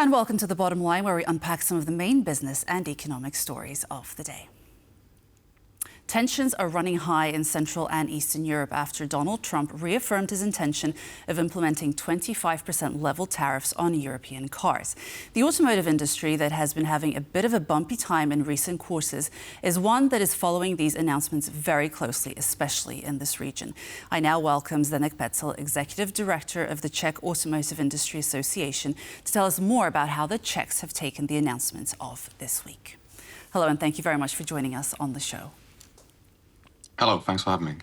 And welcome to The Bottom Line, where we unpack some of the main business and economic stories of the day. Tensions are running high in Central and Eastern Europe after Donald Trump reaffirmed his intention of implementing 25% level tariffs on European cars. The automotive industry, that has been having a bit of a bumpy time in recent quarters, is one that is following these announcements very closely, especially in this region. I now welcome Zdeněk Petzl, Executive Director of the Czech Automotive Industry Association, to tell us more about how the Czechs have taken the announcements of this week. Hello, and thank you very much for joining us on the show. Hello, thanks for having me.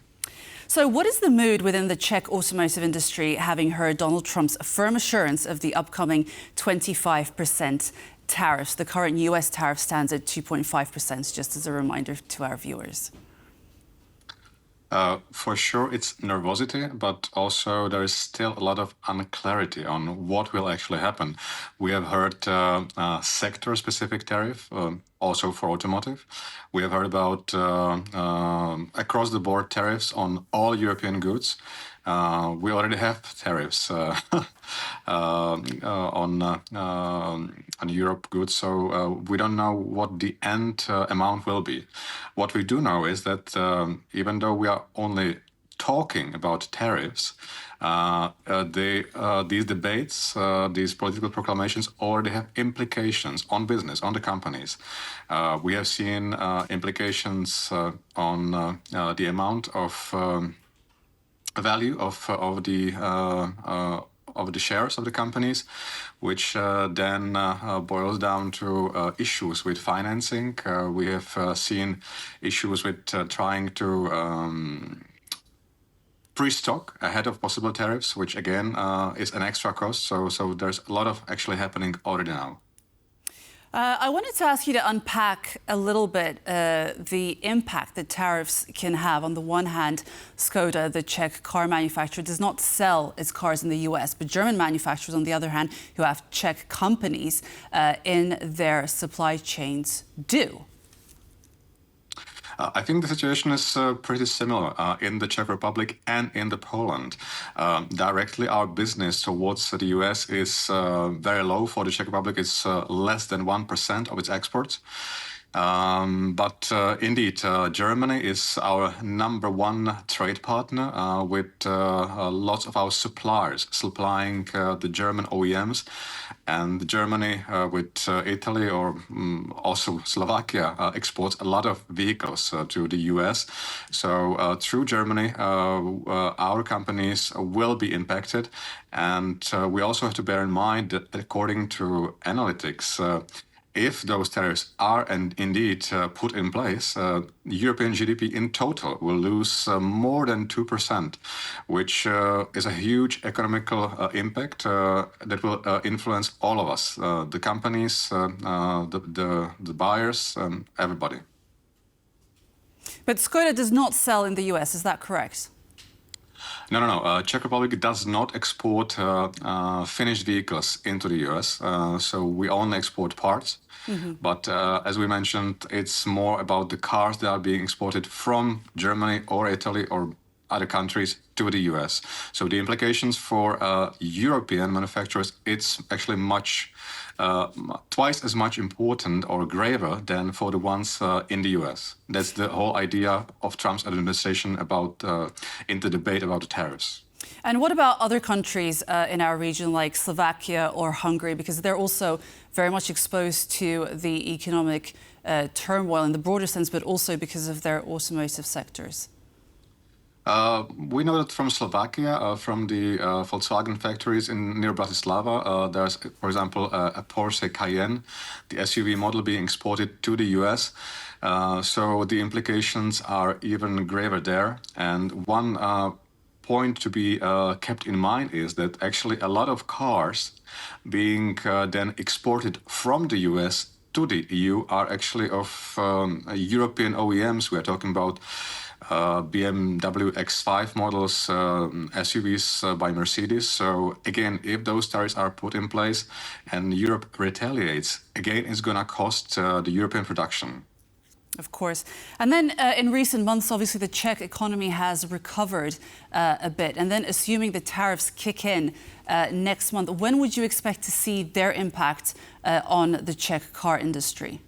So what is the mood within the Czech automotive industry, having heard Donald Trump's firm assurance of the upcoming 25% tariffs? The current US tariff stands at 2.5%, just as a reminder to our viewers. For sure, it's nervosity, but also there is still a lot of unclarity on what will actually happen. We have heard sector-specific tariff, also for automotive. We have heard about across-the-board tariffs on all European goods. We already have tariffs on Europe goods, so we don't know what the end amount will be. What we do know is that even though we are only talking about tariffs, these debates, these political proclamations already have implications on business, on the companies. We have seen implications on the amount of value of the shares of the companies, which then boils down to issues with financing. We have seen issues with trying to pre-stock ahead of possible tariffs, which again is an extra cost. So there's a lot of actually happening already now. I wanted to ask you to unpack a little bit the impact that tariffs can have. On the one hand, Skoda, the Czech car manufacturer, does not sell its cars in the US, but German manufacturers, on the other hand, who have Czech companies in their supply chains, do. I think the situation is pretty similar in the Czech Republic and in the Poland. Directly, our business towards the US is very low. For the Czech Republic, it's less than 1% of its exports. But indeed, Germany is our number one trade partner with lots of our suppliers supplying the German OEMs. And Germany with Italy or also Slovakia exports a lot of vehicles to the US. So through Germany, our companies will be impacted. And we also have to bear in mind that according to analytics, if those tariffs are and indeed put in place, European GDP in total will lose more than 2%, which is a huge economical impact that will influence all of us, the companies, the buyers, everybody. But Skoda does not sell in the US, is that correct? No. Czech Republic does not export finished vehicles into the US, so we only export parts. Mm-hmm. But as we mentioned, it's more about the cars that are being exported from Germany or Italy or other countries to the US. So the implications for European manufacturers, it's actually twice as much important or graver than for the ones in the US. That's the whole idea of Trump's administration in the debate about the tariffs. And what about other countries in our region, like Slovakia or Hungary, because they're also very much exposed to the economic turmoil in the broader sense, but also because of their automotive sectors? We know that from Slovakia, from the Volkswagen factories near Bratislava, there's, for example, a Porsche Cayenne, the SUV model being exported to the US. So the implications are even graver there. And one point to be kept in mind is that actually a lot of cars being then exported from the US to the EU are actually of European OEMs. We are talking about BMW X5 models, SUVs by Mercedes. So again, if those tariffs are put in place and Europe retaliates, again, it's going to cost the European production. Of course. And then in recent months, obviously, the Czech economy has recovered a bit. And then assuming the tariffs kick in next month, when would you expect to see their impact on the Czech car industry?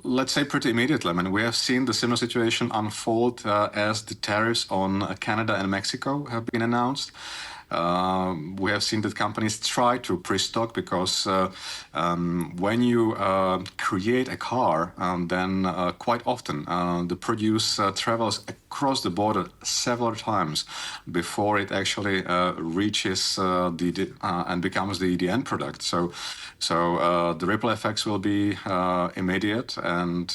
Let's say pretty immediately. I mean, we have seen the similar situation unfold as the tariffs on Canada and Mexico have been announced. We have seen that companies try to pre-stock because when you create a car, then quite often the produce travels across the border several times before it actually reaches and becomes the end product. So the ripple effects will be immediate and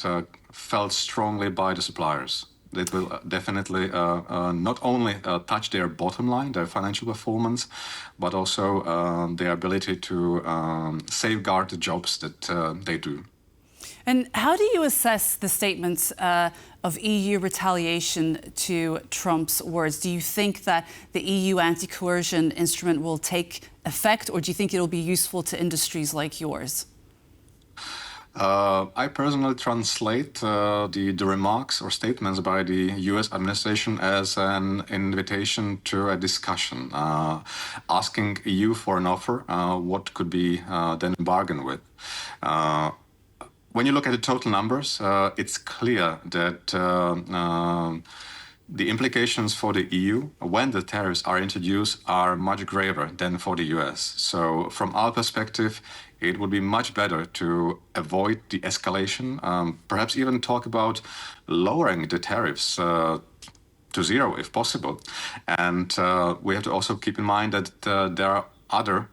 felt strongly by the suppliers. It will definitely not only touch their bottom line, their financial performance, but also their ability to safeguard the jobs that they do. And how do you assess the statements of EU retaliation to Trump's words? Do you think that the EU anti-coercion instrument will take effect, or do you think it'll be useful to industries like yours? I personally translate the remarks or statements by the US administration as an invitation to a discussion, asking EU for an offer, what could be then bargained with. When you look at the total numbers, it's clear that the implications for the EU when the tariffs are introduced are much graver than for the US. So from our perspective, it would be much better to avoid the escalation, perhaps even talk about lowering the tariffs to zero if possible. And we have to also keep in mind that there are other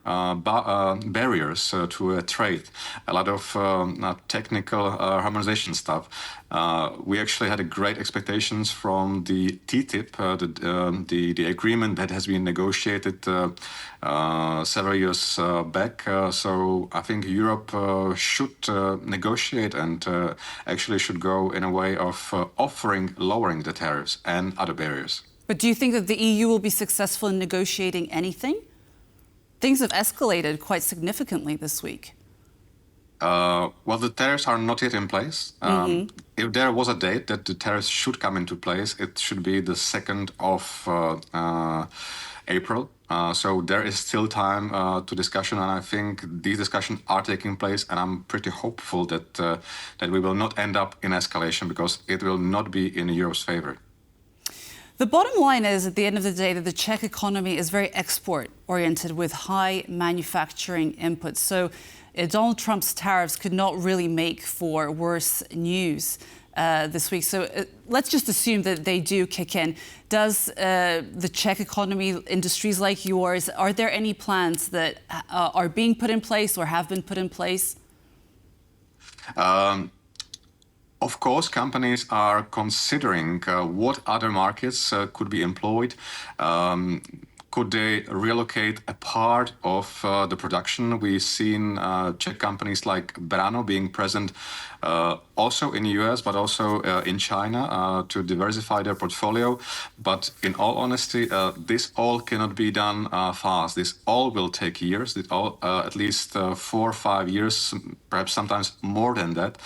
barriers to trade, a lot of technical harmonization stuff. We actually had great expectations from the TTIP, the agreement that has been negotiated several years back. So I think Europe should negotiate and actually should go in a way of lowering the tariffs and other barriers. But do you think that the EU will be successful in negotiating anything? Things have escalated quite significantly this week. Well, the tariffs are not yet in place. If there was a date that the tariffs should come into place, it should be the 2nd of April. So there is still time to discussion, and I think these discussions are taking place, and I'm pretty hopeful that that we will not end up in escalation because it will not be in Europe's favor. The bottom line is, at the end of the day, that the Czech economy is very export-oriented with high manufacturing inputs. So Donald Trump's tariffs could not really make for worse news this week. So let's just assume that they do kick in. Does the Czech economy, industries like yours, are there any plans that are being put in place or have been put in place? Of course, companies are considering what other markets could be employed. Could they relocate a part of the production? We've seen Czech companies like Brano being present also in the US, but also in China to diversify their portfolio. But in all honesty, this all cannot be done fast. This all will take years, at least 4 or 5 years, perhaps sometimes more than that.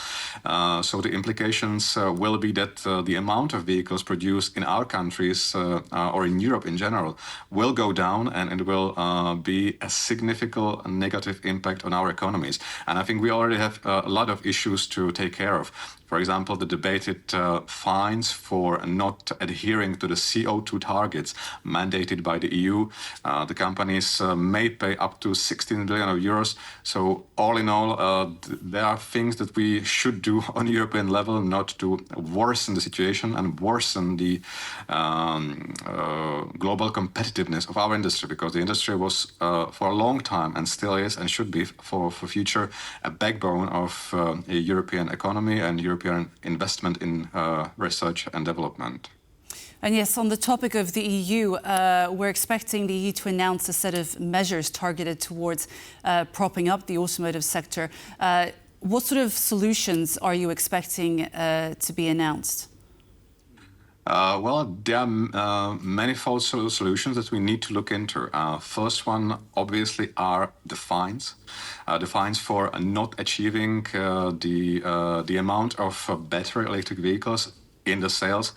So the implications will be that the amount of vehicles produced in our countries or in Europe in general will go down, and it will be a significant negative impact on our economies. And I think we already have a lot of issues to take care of. For example, the debated fines for not adhering to the CO2 targets mandated by the EU. The companies may pay up to 16 billion euros. So all in all, there are things that we should do on European level not to worsen the situation and worsen the global competitiveness of our industry, because the industry was for a long time and still is and should be for future a backbone of a European economy and European investment in research and development. And yes, on the topic of the EU, we're expecting the EU to announce a set of measures targeted towards propping up the automotive sector. What sort of solutions are you expecting to be announced? Well, there are manifold solutions that we need to look into. First one, obviously, are the fines. The fines for not achieving the amount of battery electric vehicles in the sales,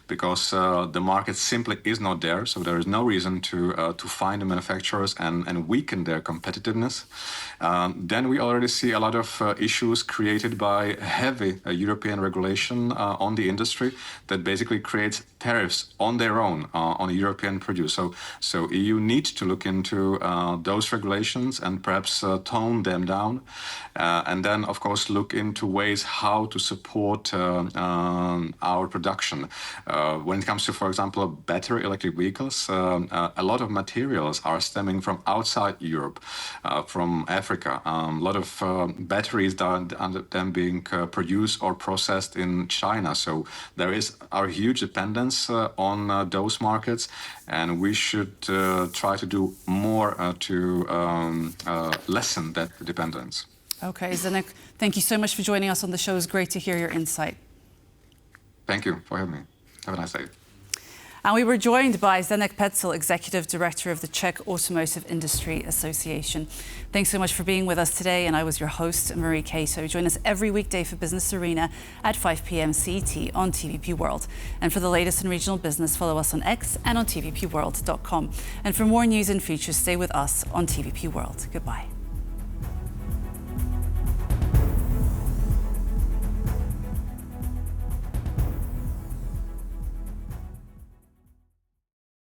because the market simply is not there. So there is no reason to fine the manufacturers and weaken their competitiveness. Then we already see a lot of issues created by heavy European regulation on the industry that basically creates tariffs on their own on a European produce. So EU needs to look into those regulations and perhaps tone them down, and then of course look into ways how to support our production. When it comes to, for example, battery electric vehicles, a lot of materials are stemming from outside Europe, from Africa. A lot of batteries that are being produced or processed in China. So there is our huge dependence on those markets, and we should try to do more to lessen that dependence. Okay, Zdeněk, thank you so much for joining us on the show. It's great to hear your insight. Thank you for having me. Have a nice day. And we were joined by Zdeněk Petzl, Executive Director of the Czech Automotive Industry Association. Thanks so much for being with us today, and I was your host, Marie Cato. Join us every weekday for Business Arena at 5 p.m. CET on TVP World. And for the latest in regional business, follow us on X and on tvpworld.com. And for more news and features, stay with us on TVP World. Goodbye.